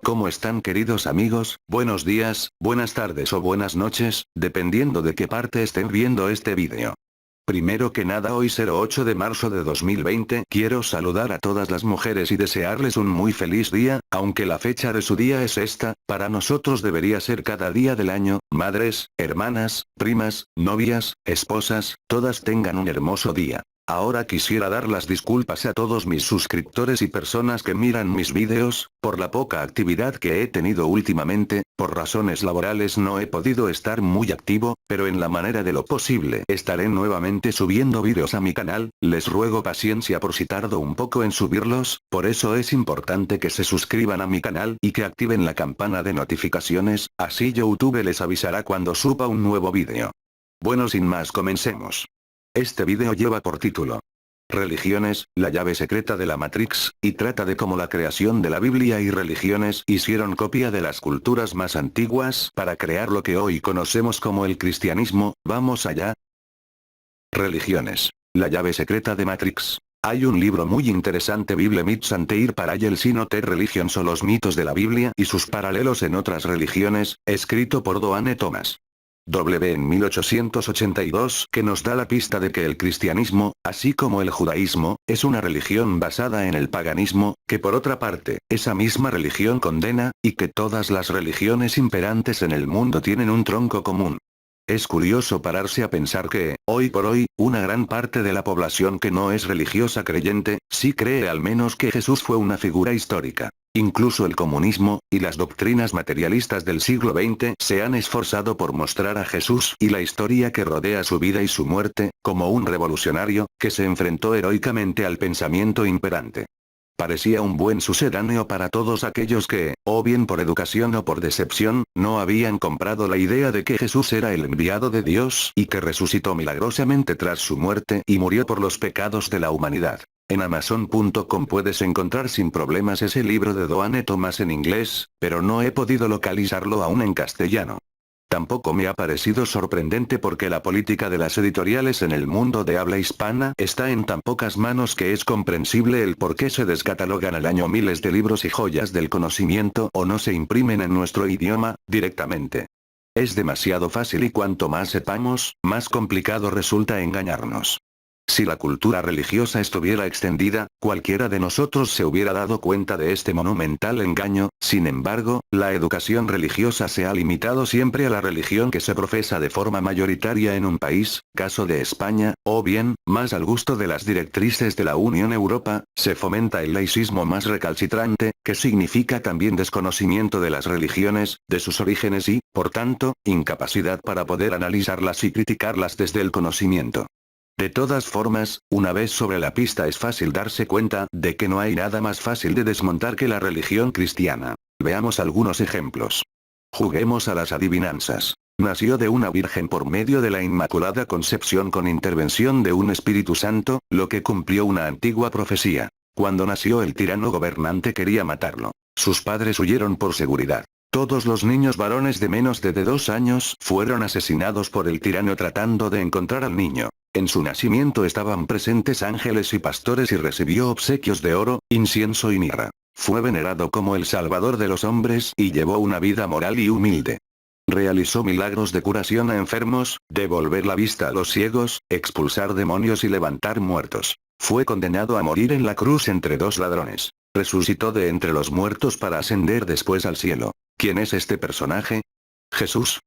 ¿Cómo están queridos amigos? Buenos días, buenas tardes o buenas noches, dependiendo de qué parte estén viendo este vídeo. Primero que nada, hoy 08 de marzo de 2020 quiero saludar a todas las mujeres y desearles un muy feliz día, aunque la fecha de su día es esta, para nosotros debería ser cada día del año. Madres, hermanas, primas, novias, esposas, todas tengan un hermoso día. Ahora quisiera dar las disculpas a todos mis suscriptores y personas que miran mis vídeos, por la poca actividad que he tenido últimamente. Por razones laborales no he podido estar muy activo, pero en la manera de lo posible estaré nuevamente subiendo vídeos a mi canal. Les ruego paciencia por si tardo un poco en subirlos, por eso es importante que se suscriban a mi canal y que activen la campana de notificaciones, así YouTube les avisará cuando suba un nuevo vídeo. Bueno, sin más, comencemos. Este vídeo lleva por título Religiones, la llave secreta de la Matrix, y trata de cómo la creación de la Biblia y religiones hicieron copia de las culturas más antiguas para crear lo que hoy conocemos como el cristianismo. Vamos allá. Religiones, la llave secreta de Matrix. Hay un libro muy interesante, Bible Myths and Their Parallels in Other Religions, o los mitos de la Biblia y sus paralelos en otras religiones, escrito por Doane Thomas W. en 1882, que nos da la pista de que el cristianismo, así como el judaísmo, es una religión basada en el paganismo, que por otra parte, esa misma religión condena, y que todas las religiones imperantes en el mundo tienen un tronco común. Es curioso pararse a pensar que, hoy por hoy, una gran parte de la población que no es religiosa creyente, sí cree al menos que Jesús fue una figura histórica. Incluso el comunismo, y las doctrinas materialistas del siglo XX se han esforzado por mostrar a Jesús y la historia que rodea su vida y su muerte, como un revolucionario, que se enfrentó heroicamente al pensamiento imperante. Parecía un buen sucedáneo para todos aquellos que, o bien por educación o por decepción, no habían comprado la idea de que Jesús era el enviado de Dios y que resucitó milagrosamente tras su muerte y murió por los pecados de la humanidad. En Amazon.com puedes encontrar sin problemas ese libro de Doane Thomas en inglés, pero no he podido localizarlo aún en castellano. Tampoco me ha parecido sorprendente porque la política de las editoriales en el mundo de habla hispana está en tan pocas manos que es comprensible el por qué se descatalogan al año miles de libros y joyas del conocimiento o no se imprimen en nuestro idioma, directamente. Es demasiado fácil y cuanto más sepamos, más complicado resulta engañarnos. Si la cultura religiosa estuviera extendida, cualquiera de nosotros se hubiera dado cuenta de este monumental engaño. Sin embargo, la educación religiosa se ha limitado siempre a la religión que se profesa de forma mayoritaria en un país, caso de España, o bien, más al gusto de las directrices de la Unión Europea, se fomenta el laicismo más recalcitrante, que significa también desconocimiento de las religiones, de sus orígenes y, por tanto, incapacidad para poder analizarlas y criticarlas desde el conocimiento. De todas formas, una vez sobre la pista es fácil darse cuenta de que no hay nada más fácil de desmontar que la religión cristiana. Veamos algunos ejemplos. Juguemos a las adivinanzas. Nació de una virgen por medio de la Inmaculada Concepción con intervención de un Espíritu Santo, lo que cumplió una antigua profecía. Cuando nació el tirano gobernante quería matarlo. Sus padres huyeron por seguridad. Todos los niños varones de menos de 2 años fueron asesinados por el tirano tratando de encontrar al niño. En su nacimiento estaban presentes ángeles y pastores y recibió obsequios de oro, incienso y mirra. Fue venerado como el Salvador de los hombres y llevó una vida moral y humilde. Realizó milagros de curación a enfermos, devolver la vista a los ciegos, expulsar demonios y levantar muertos. Fue condenado a morir en la cruz entre 2 ladrones. Resucitó de entre los muertos para ascender después al cielo. ¿Quién es este personaje? ¿Jesús?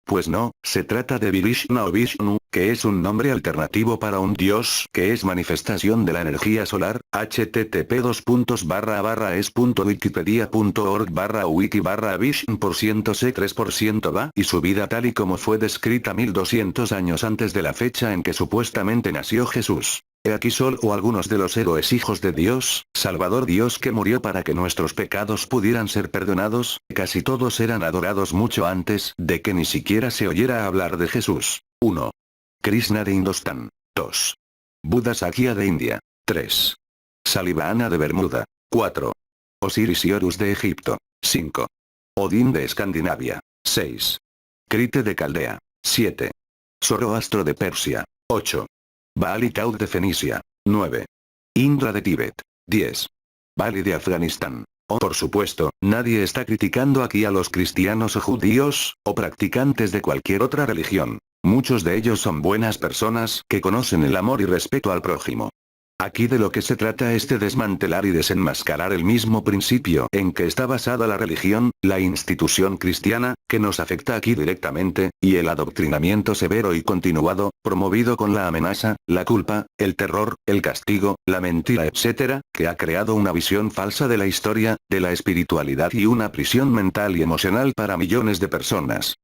Pues no, se trata de Virishna o Vishnu, que es un nombre alternativo para un dios que es manifestación de la energía solar. http://es.wikipedia.org/wiki/Vishnu% c 3% va y su vida tal y como fue descrita 1200 años antes de la fecha en que supuestamente nació Jesús. He aquí solo algunos de los héroes hijos de Dios, Salvador Dios que murió para que nuestros pecados pudieran ser perdonados. Casi todos eran adorados mucho antes de que ni siquiera se oyera hablar de Jesús. 1. Krishna de Indostán. 2. Buda Sakya de India. 3. Salivana de Bermuda. 4. Osiris y Horus de Egipto. 5. Odín de Escandinavia. 6. Crite de Caldea. 7. Zoroastro de Persia. 8. Baal y Taut de Fenicia. 9. Indra de Tíbet. 10. Bali de Afganistán. Oh, por supuesto, nadie está criticando aquí a los cristianos o judíos, o practicantes de cualquier otra religión. Muchos de ellos son buenas personas que conocen el amor y respeto al prójimo. Aquí de lo que se trata es de desmantelar y desenmascarar el mismo principio en que está basada la religión, la institución cristiana, que nos afecta aquí directamente, y el adoctrinamiento severo y continuado, promovido con la amenaza, la culpa, el terror, el castigo, la mentira, etc., que ha creado una visión falsa de la historia, de la espiritualidad y una prisión mental y emocional para millones de personas.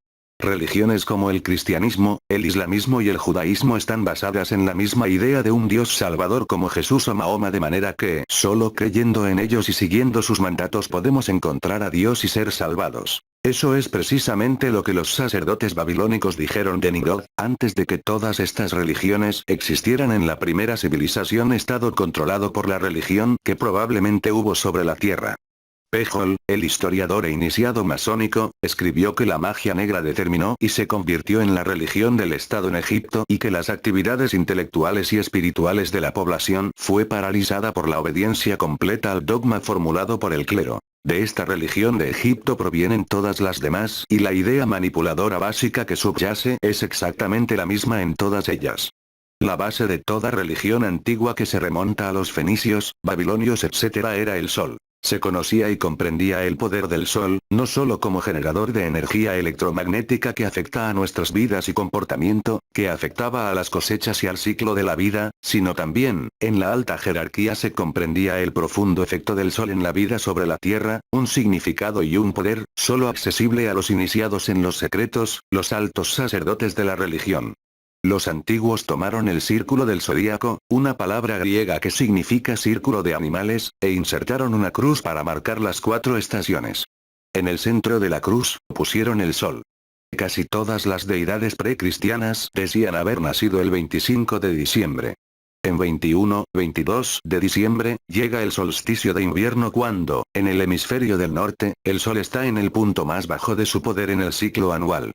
Religiones como el cristianismo, el islamismo y el judaísmo están basadas en la misma idea de un Dios salvador como Jesús o Mahoma, de manera que, solo creyendo en ellos y siguiendo sus mandatos podemos encontrar a Dios y ser salvados. Eso es precisamente lo que los sacerdotes babilónicos dijeron de Nimrod, antes de que todas estas religiones existieran en la primera civilización estado controlado por la religión que probablemente hubo sobre la tierra. Pejol, el historiador e iniciado masónico, escribió que la magia negra determinó y se convirtió en la religión del Estado en Egipto y que las actividades intelectuales y espirituales de la población fue paralizada por la obediencia completa al dogma formulado por el clero. De esta religión de Egipto provienen todas las demás y la idea manipuladora básica que subyace es exactamente la misma en todas ellas. La base de toda religión antigua que se remonta a los fenicios, babilonios etc. era el sol. Se conocía y comprendía el poder del sol, no solo como generador de energía electromagnética que afecta a nuestras vidas y comportamiento, que afectaba a las cosechas y al ciclo de la vida, sino también, en la alta jerarquía se comprendía el profundo efecto del sol en la vida sobre la tierra, un significado y un poder, solo accesible a los iniciados en los secretos, los altos sacerdotes de la religión. Los antiguos tomaron el círculo del zodíaco, una palabra griega que significa círculo de animales, e insertaron una cruz para marcar las 4 estaciones. En el centro de la cruz, pusieron el sol. Casi todas las deidades precristianas decían haber nacido el 25 de diciembre. En 21, 22 de diciembre, llega el solsticio de invierno cuando, en el hemisferio del norte, el sol está en el punto más bajo de su poder en el ciclo anual.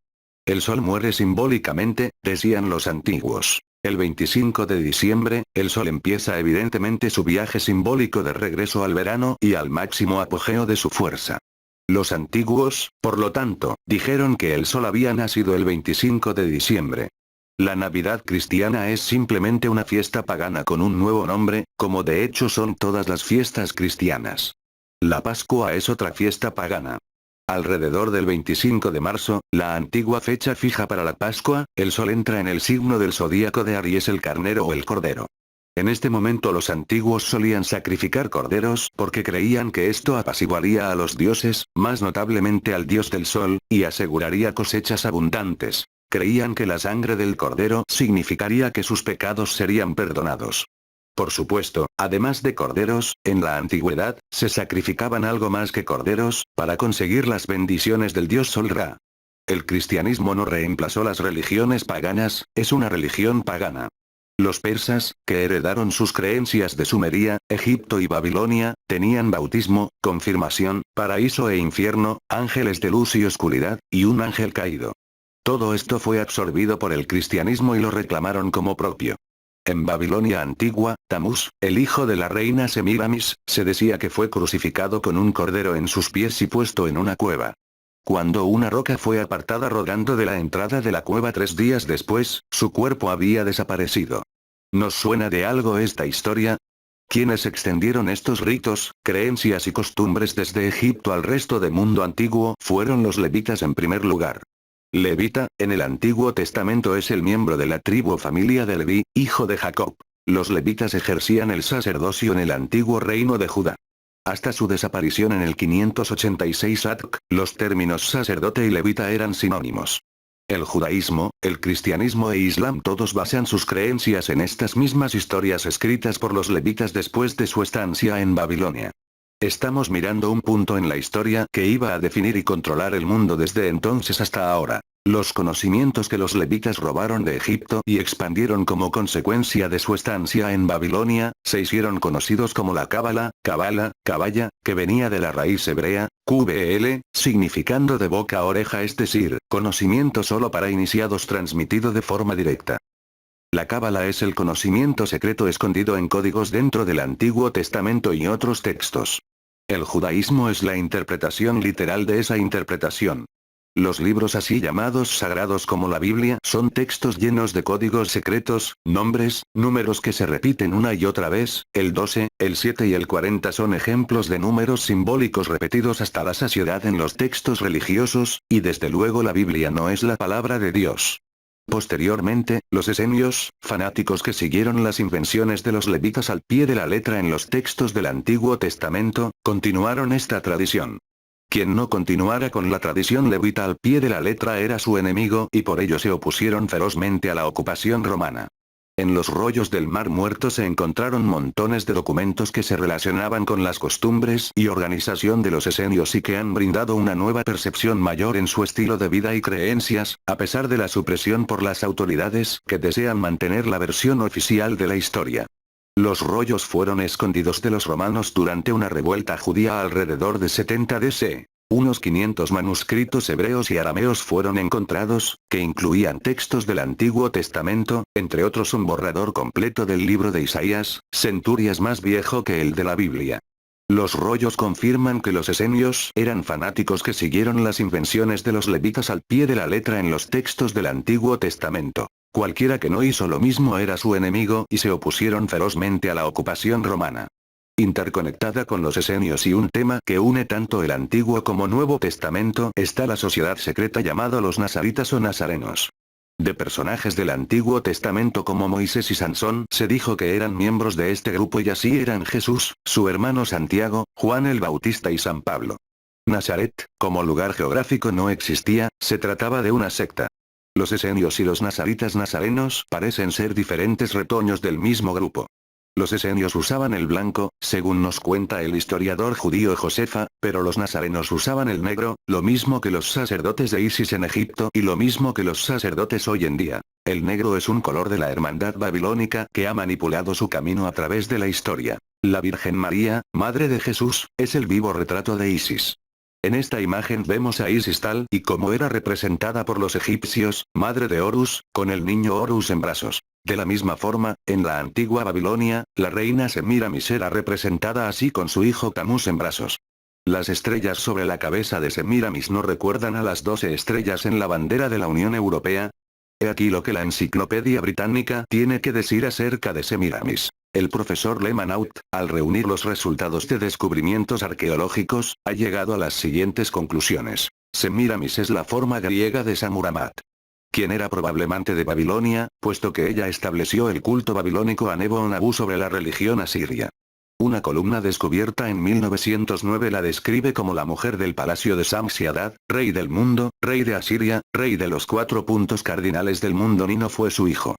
El sol muere simbólicamente, decían los antiguos. El 25 de diciembre, el sol empieza evidentemente su viaje simbólico de regreso al verano y al máximo apogeo de su fuerza. Los antiguos, por lo tanto, dijeron que el sol había nacido el 25 de diciembre. La Navidad cristiana es simplemente una fiesta pagana con un nuevo nombre, como de hecho son todas las fiestas cristianas. La Pascua es otra fiesta pagana. Alrededor del 25 de marzo, la antigua fecha fija para la Pascua, el sol entra en el signo del zodíaco de Aries, el carnero o el cordero. En este momento los antiguos solían sacrificar corderos porque creían que esto apaciguaría a los dioses, más notablemente al dios del sol, y aseguraría cosechas abundantes. Creían que la sangre del cordero significaría que sus pecados serían perdonados. Por supuesto, además de corderos, en la antigüedad, se sacrificaban algo más que corderos, para conseguir las bendiciones del dios Sol Ra. El cristianismo no reemplazó las religiones paganas, es una religión pagana. Los persas, que heredaron sus creencias de Sumeria, Egipto y Babilonia, tenían bautismo, confirmación, paraíso e infierno, ángeles de luz y oscuridad, y un ángel caído. Todo esto fue absorbido por el cristianismo y lo reclamaron como propio. En Babilonia antigua, Tamuz, el hijo de la reina Semiramis, se decía que fue crucificado con un cordero en sus pies y puesto en una cueva. Cuando una roca fue apartada rodando de la entrada de la cueva 3 días después, su cuerpo había desaparecido. ¿Nos suena de algo esta historia? Quienes extendieron estos ritos, creencias y costumbres desde Egipto al resto del mundo antiguo fueron los levitas en primer lugar. Levita, en el Antiguo Testamento es el miembro de la tribu o familia de Leví, hijo de Jacob. Los levitas ejercían el sacerdocio en el antiguo reino de Judá. Hasta su desaparición en el 586 AD, los términos sacerdote y levita eran sinónimos. El judaísmo, el cristianismo e islam todos basan sus creencias en estas mismas historias escritas por los levitas después de su estancia en Babilonia. Estamos mirando un punto en la historia que iba a definir y controlar el mundo desde entonces hasta ahora. Los conocimientos que los levitas robaron de Egipto y expandieron como consecuencia de su estancia en Babilonia, se hicieron conocidos como la Cábala, Cabala, Caballa, que venía de la raíz hebrea, QBL, significando de boca a oreja, es decir, conocimiento solo para iniciados transmitido de forma directa. La Cábala es el conocimiento secreto escondido en códigos dentro del Antiguo Testamento y otros textos. El judaísmo es la interpretación literal de esa interpretación. Los libros así llamados sagrados como la Biblia son textos llenos de códigos secretos, nombres, números que se repiten una y otra vez, el 12, el 7 y el 40 son ejemplos de números simbólicos repetidos hasta la saciedad en los textos religiosos, y desde luego la Biblia no es la palabra de Dios. Posteriormente, los esenios, fanáticos que siguieron las invenciones de los levitas al pie de la letra en los textos del Antiguo Testamento, continuaron esta tradición. Quien no continuara con la tradición levita al pie de la letra era su enemigo y por ello se opusieron ferozmente a la ocupación romana. En los rollos del Mar Muerto se encontraron montones de documentos que se relacionaban con las costumbres y organización de los esenios y que han brindado una nueva percepción mayor en su estilo de vida y creencias, a pesar de la supresión por las autoridades que desean mantener la versión oficial de la historia. Los rollos fueron escondidos de los romanos durante una revuelta judía alrededor de 70 DC. Unos 500 manuscritos hebreos y arameos fueron encontrados, que incluían textos del Antiguo Testamento, entre otros un borrador completo del libro de Isaías, centurias más viejo que el de la Biblia. Los rollos confirman que los esenios eran fanáticos que siguieron las invenciones de los levitas al pie de la letra en los textos del Antiguo Testamento. Cualquiera que no hizo lo mismo era su enemigo y se opusieron ferozmente a la ocupación romana. Interconectada con los esenios y un tema que une tanto el Antiguo como Nuevo Testamento está la sociedad secreta llamada los nazaritas o nazarenos. De personajes del Antiguo Testamento como Moisés y Sansón se dijo que eran miembros de este grupo y así eran Jesús, su hermano Santiago, Juan el Bautista y San Pablo. Nazaret, como lugar geográfico no existía, se trataba de una secta. Los esenios y los nazaritas nazarenos parecen ser diferentes retoños del mismo grupo. Los esenios usaban el blanco, según nos cuenta el historiador judío Josefa, pero los nazarenos usaban el negro, lo mismo que los sacerdotes de Isis en Egipto y lo mismo que los sacerdotes hoy en día. El negro es un color de la hermandad babilónica que ha manipulado su camino a través de la historia. La Virgen María, Madre de Jesús, es el vivo retrato de Isis. En esta imagen vemos a Isis tal y como era representada por los egipcios, madre de Horus, con el niño Horus en brazos. De la misma forma, en la antigua Babilonia, la reina Semíramis era representada así con su hijo Tamuz en brazos. Las estrellas sobre la cabeza de Semíramis no recuerdan a las 12 estrellas en la bandera de la Unión Europea. He aquí lo que la Enciclopedia Británica tiene que decir acerca de Semíramis. El profesor Lemanaut, al reunir los resultados de descubrimientos arqueológicos, ha llegado a las siguientes conclusiones. Semíramis es la forma griega de Samuramat, quien era probablemente de Babilonia, puesto que ella estableció el culto babilónico a Nebo-Nabú sobre la religión asiria. Una columna descubierta en 1909 la describe como la mujer del palacio de Samsi-Adad, rey del mundo, rey de Asiria, rey de los 4 puntos cardinales del mundo. Nino fue su hijo.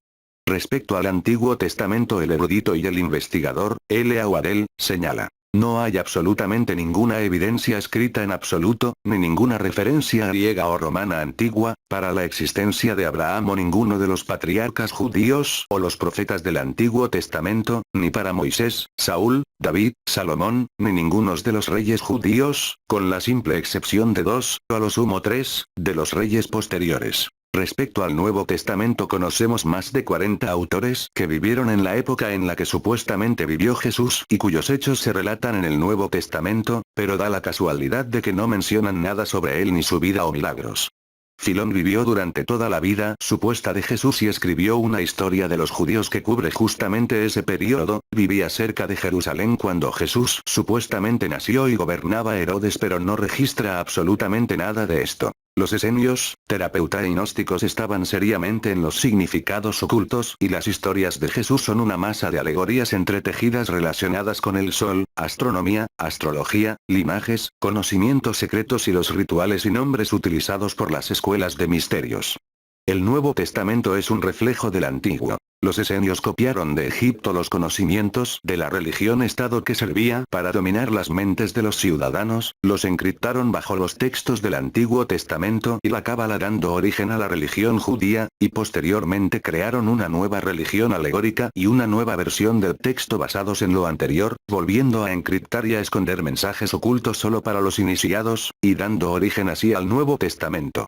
Respecto al Antiguo Testamento, el erudito y el investigador, L. A. Waddell, señala: no hay absolutamente ninguna evidencia escrita en absoluto, ni ninguna referencia griega o romana antigua, para la existencia de Abraham o ninguno de los patriarcas judíos o los profetas del Antiguo Testamento, ni para Moisés, Saúl, David, Salomón, ni ninguno de los reyes judíos, con la simple excepción de 2, o a lo sumo 3, de los reyes posteriores. Respecto al Nuevo Testamento conocemos más de 40 autores que vivieron en la época en la que supuestamente vivió Jesús y cuyos hechos se relatan en el Nuevo Testamento, pero da la casualidad de que no mencionan nada sobre él ni su vida o milagros. Filón vivió durante toda la vida supuesta de Jesús y escribió una historia de los judíos que cubre justamente ese periodo. Vivía cerca de Jerusalén cuando Jesús supuestamente nació y gobernaba Herodes, pero no registra absolutamente nada de esto. Los esenios, terapeuta y gnósticos estaban seriamente en los significados ocultos y las historias de Jesús son una masa de alegorías entretejidas relacionadas con el sol, astronomía, astrología, linajes, conocimientos secretos y los rituales y nombres utilizados por las escuelas de misterios. El Nuevo Testamento es un reflejo del Antiguo. Los esenios copiaron de Egipto los conocimientos de la religión-estado que servía para dominar las mentes de los ciudadanos, los encriptaron bajo los textos del Antiguo Testamento y la cábala dando origen a la religión judía, y posteriormente crearon una nueva religión alegórica y una nueva versión del texto basados en lo anterior, volviendo a encriptar y a esconder mensajes ocultos solo para los iniciados, y dando origen así al Nuevo Testamento.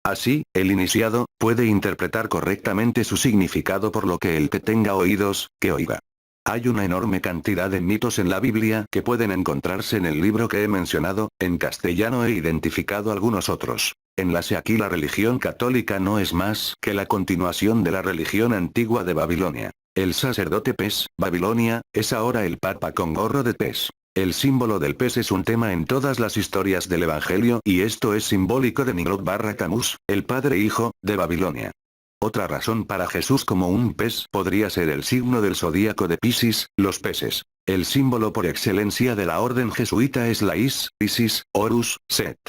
Así, el iniciado, puede interpretar correctamente su significado por lo que el que tenga oídos, que oiga. Hay una enorme cantidad de mitos en la Biblia que pueden encontrarse en el libro que he mencionado, en castellano he identificado algunos otros. Enlace aquí la religión católica no es más que la continuación de la religión antigua de Babilonia. El sacerdote pez, Babilonia, es ahora el papa con gorro de pez. El símbolo del pez es un tema en todas las historias del Evangelio y esto es simbólico de Nimrod/Tamuz, el padre hijo, de Babilonia. Otra razón para Jesús como un pez podría ser el signo del zodíaco de Piscis, los peces. El símbolo por excelencia de la orden jesuita es la Isis, Horus, Set.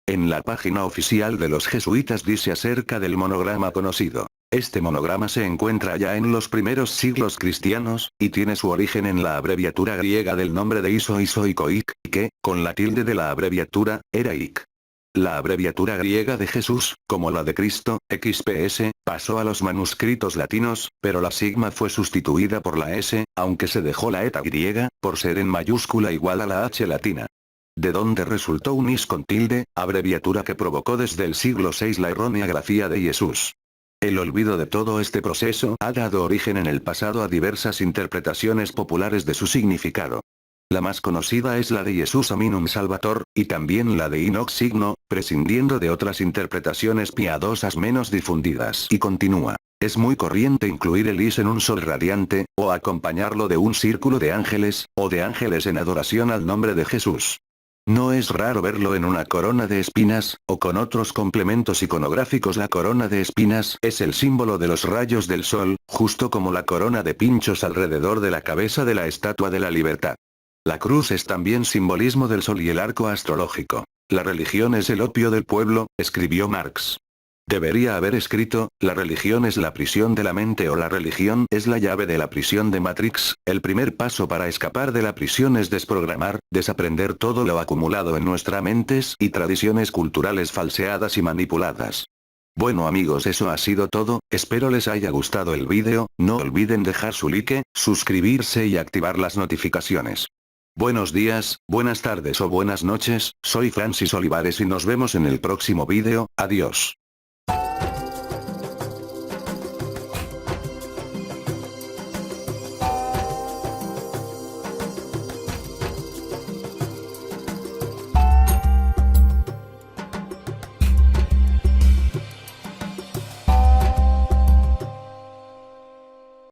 En la página oficial de los jesuitas dice acerca del monograma conocido. Este monograma se encuentra ya en los primeros siglos cristianos, y tiene su origen en la abreviatura griega del nombre de Isoicoic, que, con la tilde de la abreviatura, era Ic. La abreviatura griega de Jesús, como la de Cristo, XPS, pasó a los manuscritos latinos, pero la sigma fue sustituida por la S, aunque se dejó la eta griega, por ser en mayúscula igual a la H latina. De donde resultó un is con tilde, abreviatura que provocó desde el siglo VI la errónea grafía de Jesús. El olvido de todo este proceso ha dado origen en el pasado a diversas interpretaciones populares de su significado. La más conocida es la de Jesús Aminum Salvator, y también la de Inox Signo, prescindiendo de otras interpretaciones piadosas menos difundidas. Y continúa. Es muy corriente incluir el is en un sol radiante, o acompañarlo de un círculo de ángeles, o de ángeles en adoración al nombre de Jesús. No es raro verlo en una corona de espinas, o con otros complementos iconográficos. La corona de espinas es el símbolo de los rayos del sol, justo como la corona de pinchos alrededor de la cabeza de la Estatua de la Libertad. La cruz es también simbolismo del sol y el arco astrológico. La religión es el opio del pueblo, escribió Marx. Debería haber escrito, la religión es la prisión de la mente o la religión es la llave de la prisión de Matrix. El primer paso para escapar de la prisión es desprogramar, desaprender todo lo acumulado en nuestras mentes y tradiciones culturales falseadas y manipuladas. Bueno amigos, eso ha sido todo, espero les haya gustado el vídeo, no olviden dejar su like, suscribirse y activar las notificaciones. Buenos días, buenas tardes o buenas noches, soy Francis Olivares y nos vemos en el próximo vídeo, adiós.